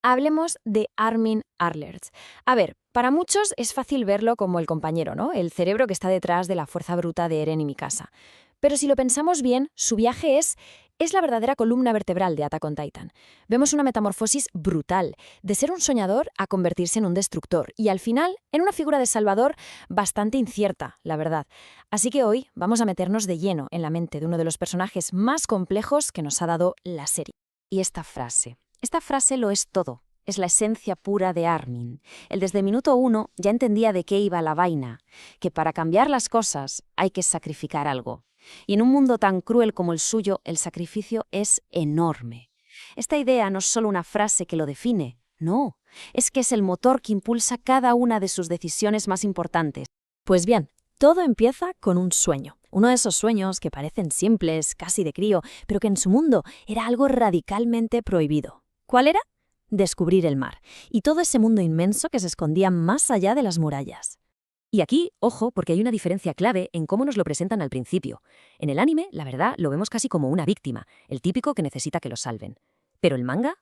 Hablemos de Armin Arlerts. A ver, para muchos es fácil verlo como el compañero, ¿no? El cerebro que está detrás de la fuerza bruta de Eren y Mikasa. Pero si lo pensamos bien, su viaje es la verdadera columna vertebral de Attack on Titan. Vemos una metamorfosis brutal, de ser un soñador a convertirse en un destructor, y al final en una figura de salvador bastante incierta, la verdad. Así que hoy vamos a meternos de lleno en la mente de uno de los personajes más complejos que nos ha dado la serie. Y esta frase lo es todo. Es la esencia pura de Armin. Él desde el minuto 1 ya entendía de qué iba la vaina, que para cambiar las cosas hay que sacrificar algo. Y en un mundo tan cruel como el suyo, el sacrificio es enorme. Esta idea no es solo una frase que lo define, no, es que es el motor que impulsa cada una de sus decisiones más importantes. Pues bien, todo empieza con un sueño. Uno de esos sueños que parecen simples, casi de crío, pero que en su mundo era algo radicalmente prohibido. ¿Cuál era? Descubrir el mar, y todo ese mundo inmenso que se escondía más allá de las murallas. Y aquí, ojo, porque hay una diferencia clave en cómo nos lo presentan al principio. En el anime, la verdad, lo vemos casi como una víctima, el típico que necesita que lo salven. Pero el manga,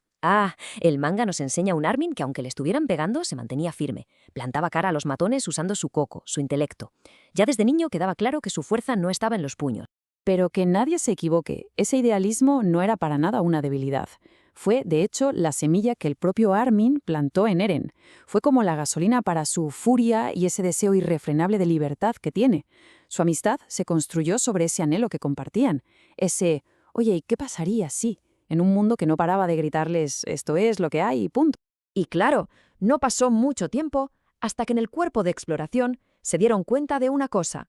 el manga nos enseña a un Armin que aunque le estuvieran pegando, se mantenía firme. Plantaba cara a los matones usando su coco, su intelecto. Ya desde niño quedaba claro que su fuerza no estaba en los puños. Pero que nadie se equivoque, ese idealismo no era para nada una debilidad. Fue, de hecho, la semilla que el propio Armin plantó en Eren. Fue como la gasolina para su furia y ese deseo irrefrenable de libertad que tiene. Su amistad se construyó sobre ese anhelo que compartían. Ese, oye, ¿y qué pasaría si? En un mundo que no paraba de gritarles, esto es lo que hay y punto. Y claro, no pasó mucho tiempo hasta que en el cuerpo de exploración se dieron cuenta de una cosa.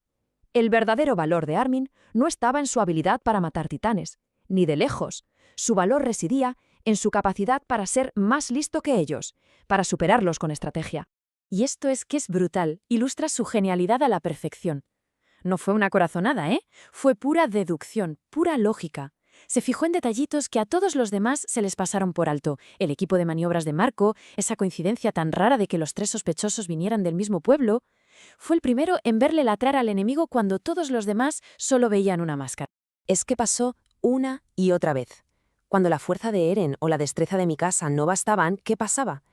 El verdadero valor de Armin no estaba en su habilidad para matar titanes, ni de lejos. Su valor residía en su capacidad para ser más listo que ellos, para superarlos con estrategia. Y esto es que es brutal, ilustra su genialidad a la perfección. No fue una corazonada, ¿eh? Fue pura deducción, pura lógica. Se fijó en detallitos que a todos los demás se les pasaron por alto. El equipo de maniobras de Marco, esa coincidencia tan rara de que los tres sospechosos vinieran del mismo pueblo. Fue el primero en verle latrar al enemigo cuando todos los demás solo veían una máscara. Es que pasó una y otra vez. Cuando la fuerza de Eren o la destreza de Mikasa no bastaban, ¿qué pasaba?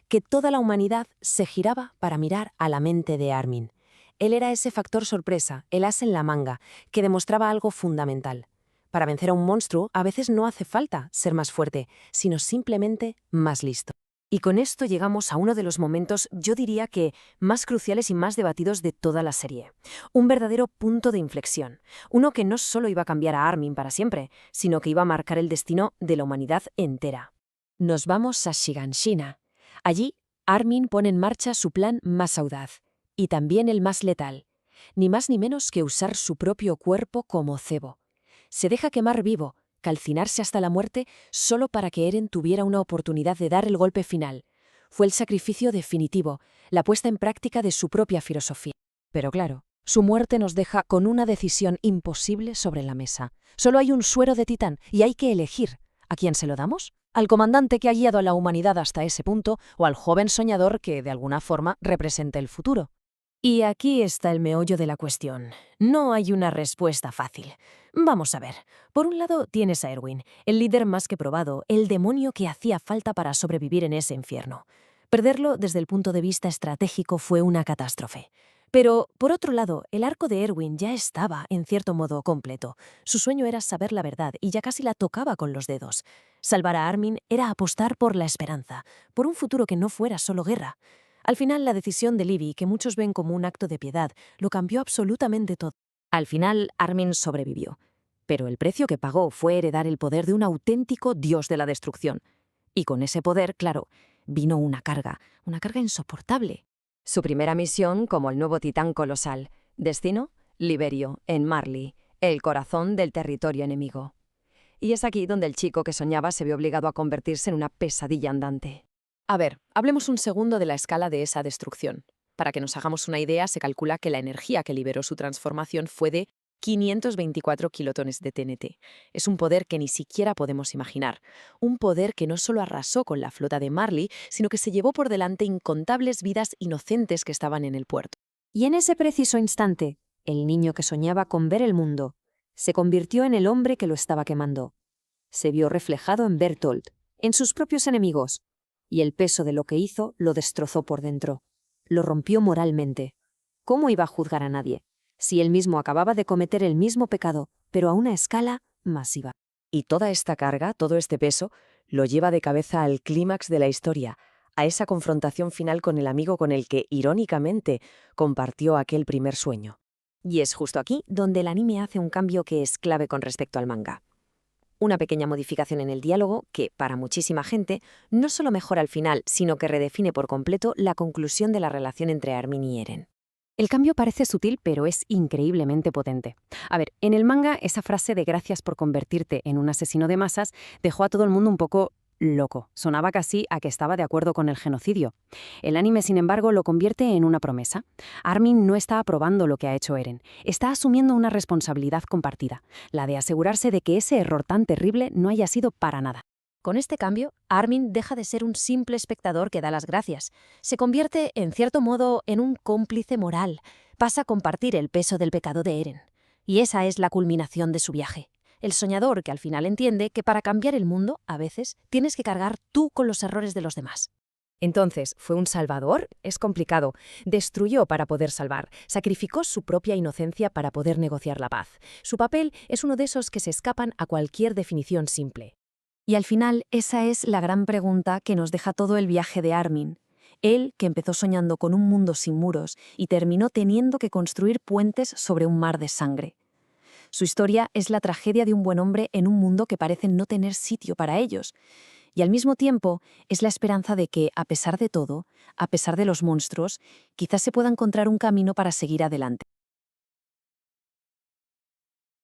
Que toda la humanidad se giraba para mirar a la mente de Armin. Él era ese factor sorpresa, el as en la manga, que demostraba algo fundamental. Para vencer a un monstruo, a veces no hace falta ser más fuerte, sino simplemente más listo. Y con esto llegamos a uno de los momentos, yo diría que, más cruciales y más debatidos de toda la serie. Un verdadero punto de inflexión. Uno que no solo iba a cambiar a Armin para siempre, sino que iba a marcar el destino de la humanidad entera. Nos vamos a Shiganshina. Allí, Armin pone en marcha su plan más audaz, y también el más letal. Ni más ni menos que usar su propio cuerpo como cebo. Se deja quemar vivo, calcinarse hasta la muerte solo para que Eren tuviera una oportunidad de dar el golpe final. Fue el sacrificio definitivo, la puesta en práctica de su propia filosofía. Pero claro, su muerte nos deja con una decisión imposible sobre la mesa. Solo hay un suero de titán y hay que elegir. ¿A quién se lo damos? ¿Al comandante que ha guiado a la humanidad hasta ese punto o al joven soñador que, de alguna forma, representa el futuro? Y aquí está el meollo de la cuestión. No hay una respuesta fácil. Vamos a ver. Por un lado tienes a Erwin, el líder más que probado, el demonio que hacía falta para sobrevivir en ese infierno. Perderlo desde el punto de vista estratégico fue una catástrofe. Pero, por otro lado, el arco de Erwin ya estaba, en cierto modo, completo. Su sueño era saber la verdad y ya casi la tocaba con los dedos. Salvar a Armin era apostar por la esperanza, por un futuro que no fuera solo guerra. Al final, la decisión de Libby, que muchos ven como un acto de piedad, lo cambió absolutamente todo. Al final, Armin sobrevivió. Pero el precio que pagó fue heredar el poder de un auténtico dios de la destrucción. Y con ese poder, claro, vino una carga insoportable. Su primera misión como el nuevo titán colosal. Destino, Liberio, en Marley, el corazón del territorio enemigo. Y es aquí donde el chico que soñaba se vio obligado a convertirse en una pesadilla andante. A ver, hablemos un segundo de la escala de esa destrucción. Para que nos hagamos una idea, se calcula que la energía que liberó su transformación fue de 524 kilotones de TNT. Es un poder que ni siquiera podemos imaginar. Un poder que no solo arrasó con la flota de Marley, sino que se llevó por delante incontables vidas inocentes que estaban en el puerto. Y en ese preciso instante, el niño que soñaba con ver el mundo se convirtió en el hombre que lo estaba quemando. Se vio reflejado en Bertolt, en sus propios enemigos. y el peso de lo que hizo lo destrozó por dentro. Lo rompió moralmente. ¿Cómo iba a juzgar a nadie? Si él mismo acababa de cometer el mismo pecado, pero a una escala masiva. Y toda esta carga, todo este peso, lo lleva de cabeza al clímax de la historia, a esa confrontación final con el amigo con el que, irónicamente, compartió aquel primer sueño. Y es justo aquí donde el anime hace un cambio que es clave con respecto al manga. Una pequeña modificación en el diálogo que, para muchísima gente, no solo mejora el final, sino que redefine por completo la conclusión de la relación entre Armin y Eren. El cambio parece sutil, pero es increíblemente potente. A ver, en el manga, esa frase de gracias por convertirte en un asesino de masas dejó a todo el mundo un poco loco. Sonaba casi a que estaba de acuerdo con el genocidio. El anime, sin embargo, lo convierte en una promesa. Armin no está aprobando lo que ha hecho Eren. Está asumiendo una responsabilidad compartida, la de asegurarse de que ese error tan terrible no haya sido para nada. Con este cambio, Armin deja de ser un simple espectador que da las gracias. Se convierte, en cierto modo, en un cómplice moral. Pasa a compartir el peso del pecado de Eren. Y esa es la culminación de su viaje. El soñador que al final entiende que para cambiar el mundo, a veces, tienes que cargar tú con los errores de los demás. Entonces, ¿fue un salvador? Es complicado. Destruyó para poder salvar. Sacrificó su propia inocencia para poder negociar la paz. Su papel es uno de esos que se escapan a cualquier definición simple. Y al final, esa es la gran pregunta que nos deja todo el viaje de Armin. Él, que empezó soñando con un mundo sin muros y terminó teniendo que construir puentes sobre un mar de sangre. Su historia es la tragedia de un buen hombre en un mundo que parece no tener sitio para ellos. Y al mismo tiempo es la esperanza de que, a pesar de todo, a pesar de los monstruos, quizás se pueda encontrar un camino para seguir adelante.